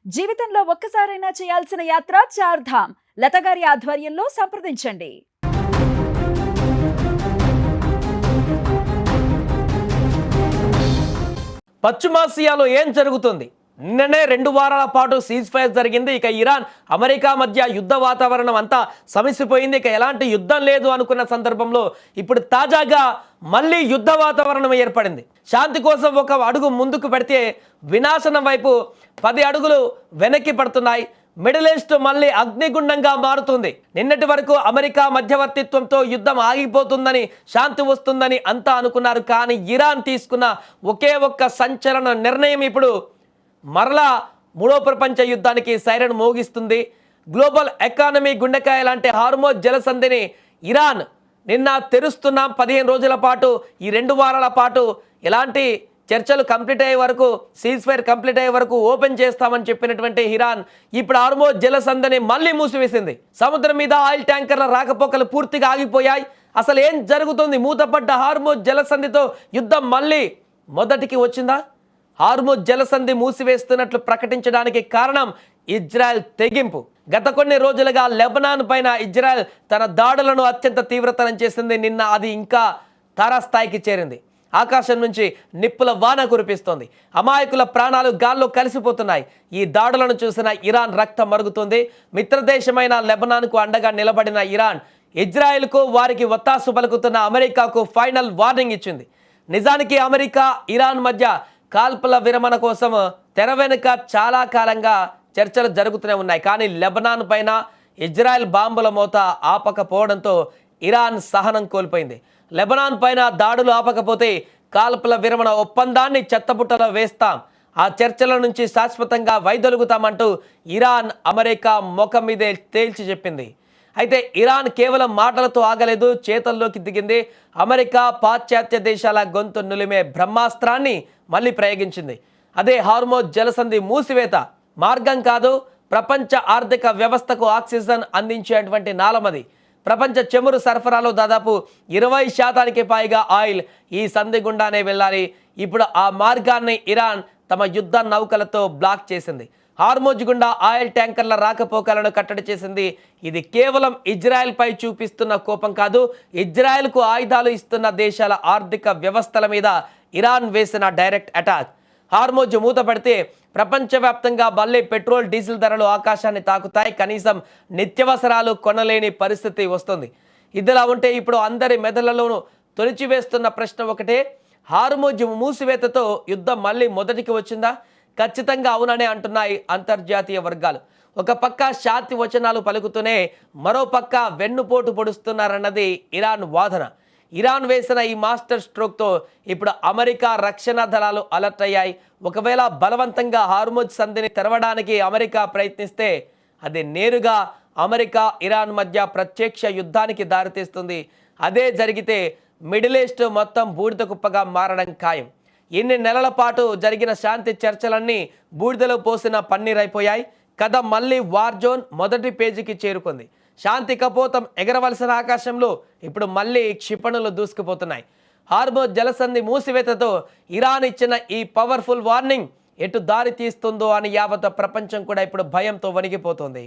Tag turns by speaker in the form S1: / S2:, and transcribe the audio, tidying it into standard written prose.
S1: జీవితంలో ఒక్కసారైనా చేయాల్సిన యాత్ర చార్ధామ్. లతగారి ఆధ్వర్యంలో సంప్రదించండి.
S2: పశ్చిమాసియాలో ఏం జరుగుతుంది? నిన్ననే 2 వారాల పాటు సీజ్ ఫైర్ జరిగింది. ఇక ఇరాన్ అమెరికా మధ్య యుద్ధ వాతావరణం అంతా సమసిపోయింది. ఇక ఎలాంటి యుద్ధం లేదు అనుకున్న సందర్భంలో ఇప్పుడు తాజాగా మళ్ళీ యుద్ధ వాతావరణం ఏర్పడింది. శాంతి కోసం ఒక అడుగు ముందుకు పెడితే వినాశనం వైపు 10 అడుగులు వెనక్కి పడుతున్నాయి. మిడిల్ ఈస్ట్ మళ్ళీ అగ్నిగుండంగా మారుతుంది. నిన్నటి వరకు అమెరికా మధ్యవర్తిత్వంతో యుద్ధం ఆగిపోతుందని, శాంతి వస్తుందని అంతా అనుకున్నారు. కానీ ఇరాన్ తీసుకున్న ఒకే ఒక్క సంచలన నిర్ణయం ఇప్పుడు మరలా 3వ ప్రపంచ యుద్ధానికి సైరన్ మోగిస్తుంది. గ్లోబల్ ఎకానమీ గుండెకాయ లాంటి హార్మోజ్ జలసంధిని ఇరాన్ నిన్న తెరుస్తున్నాం 15 రోజుల పాటు, ఈ 2 వారాల పాటు ఎలాంటి చర్చలు కంప్లీట్ అయ్యే వరకు, సీజ్ ఫైర్ కంప్లీట్ అయ్యే వరకు ఓపెన్ చేస్తామని చెప్పినటువంటి ఇరాన్ ఇప్పుడు హార్మోజ్ జలసంధిని మళ్ళీ మూసివేసింది. సముద్రం మీద ఆయిల్ ట్యాంకర్ల రాకపోకలు పూర్తిగా ఆగిపోయాయి. అసలు ఏం జరుగుతుంది? మూతపడ్డ హార్మోజ్ జలసంధితో యుద్ధం మళ్ళీ మొదటికి వచ్చిందా? హార్మోజ్ జలసంధి మూసివేస్తున్నట్లు ప్రకటించడానికి కారణం ఇజ్రాయెల్ తెగింపు. గత కొన్ని రోజులుగా లెబనాన్ పైన ఇజ్రాయెల్ తన దాడులను అత్యంత తీవ్రతరం చేసింది. నిన్న అది ఇంకా తారాస్థాయికి చేరింది. ఆకాశం నుంచి నిప్పుల వాన కురిపిస్తోంది. అమాయకుల ప్రాణాలు గాల్లో కలిసిపోతున్నాయి. ఈ దాడులను చూసిన ఇరాన్ రక్తం మరుగుతుంది. మిత్రదేశమైన లెబనాన్కు అండగా నిలబడిన ఇరాన్ ఇజ్రాయెల్కు, వారికి ఒత్తాసు పలుకుతున్న అమెరికాకు ఫైనల్ వార్నింగ్ ఇచ్చింది. నిజానికి అమెరికా ఇరాన్ మధ్య కాల్పుల విరమణ కోసం తెర వెనుక చాలా కాలంగా చర్చలు జరుగుతూనే ఉన్నాయి. కానీ లెబనాన్ పైన ఇజ్రాయెల్ బాంబుల మోత ఆపకపోవడంతో ఇరాన్ సహనం కోల్పోయింది. లెబనాన్ పైన దాడులు ఆపకపోతే కాల్పుల విరమణ ఒప్పందాన్ని చెత్తబుట్టలో వేస్తాం, ఆ చర్చల నుంచి శాశ్వతంగా వైదొలుగుతామంటూ ఇరాన్ అమెరికా ముఖం మీదే తేల్చి చెప్పింది. అయితే ఇరాన్ కేవలం మాటలతో ఆగలేదు, చేతల్లోకి దిగింది. అమెరికా పాశ్చాత్య దేశాల గొంతు నులిమే బ్రహ్మాస్త్రాన్ని మళ్ళీ ప్రయోగించింది. అదే హార్మోజ్ జలసంధి మూసివేత. మార్గం కాదు, ప్రపంచ ఆర్థిక వ్యవస్థకు ఆక్సిజన్ అందించేటువంటి నాళమది. ప్రపంచ చమురు సరఫరాలో దాదాపు 20% పైగా ఆయిల్ ఈ సంధి గుండానే వెళ్ళాలి. ఇప్పుడు ఆ మార్గాన్ని ఇరాన్ తమ యుద్ధ నౌకలతో బ్లాక్ చేసింది. హార్మోజ్ గుండా ఆయిల్ ట్యాంకర్ల రాకపోకలను కట్టడి చేసింది. ఇది కేవలం ఇజ్రాయెల్ పై చూపిస్తున్న కోపం కాదు, ఇజ్రాయెల్కు ఆయుధాలు ఇస్తున్న దేశాల ఆర్థిక వ్యవస్థల మీద ఇరాన్ వేసిన డైరెక్ట్ అటాక్. హార్మోజ్ మూతపడితే ప్రపంచవ్యాప్తంగా మళ్ళీ పెట్రోల్, డీజిల్ ధరలు ఆకాశాన్ని తాకుతాయి. కనీసం నిత్యావసరాలు కొనలేని పరిస్థితి వస్తుంది. ఇదిలా ఉంటే ఇప్పుడు అందరి మెదళ్లలోనూ తొలిచివేస్తున్న ప్రశ్న ఒకటే, హార్మోజ్ మూసివేతతో యుద్ధం మళ్ళీ మొదటికి వచ్చిందా? ఖచ్చితంగా అవుననే అంటున్నాయి అంతర్జాతీయ వర్గాలు. ఒక పక్క శాంతి వచనాలు పలుకుతూనే మరో పక్క వెన్నుపోటు పొడుస్తున్నారన్నది ఇరాన్ వాదన. ఇరాన్ వేసిన ఈ మాస్టర్ స్ట్రోక్తో ఇప్పుడు అమెరికా రక్షణ దళాలు అలర్ట్ అయ్యాయి. ఒకవేళ బలవంతంగా హార్మోజ్ సంధిని తెరవడానికి అమెరికా ప్రయత్నిస్తే అది నేరుగా అమెరికా ఇరాన్ మధ్య ప్రత్యక్ష యుద్ధానికి దారితీస్తుంది. అదే జరిగితే మిడిల్ ఈస్ట్ మొత్తం బూడిద కుప్పగా మారడం ఖాయం. ఇన్ని నెలల పాటు జరిగిన శాంతి చర్చలన్నీ బూడిదలో పోసిన పన్నీరైపోయాయి. కథ మళ్ళీ వార్ జోన్ మొదటి పేజీకి చేరుకుంది. శాంతి కపోతం ఎగరవలసిన ఆకాశంలో ఇప్పుడు మళ్ళీ క్షిపణులు దూసుకుపోతున్నాయి. హార్మోజ్ జలసంధి మూసివేతతో ఇరాన్ ఇచ్చిన ఈ పవర్ఫుల్ వార్నింగ్ ఎటు దారి తీస్తుందో అని యావత్ ప్రపంచం కూడా ఇప్పుడు భయంతో వణికిపోతుంది.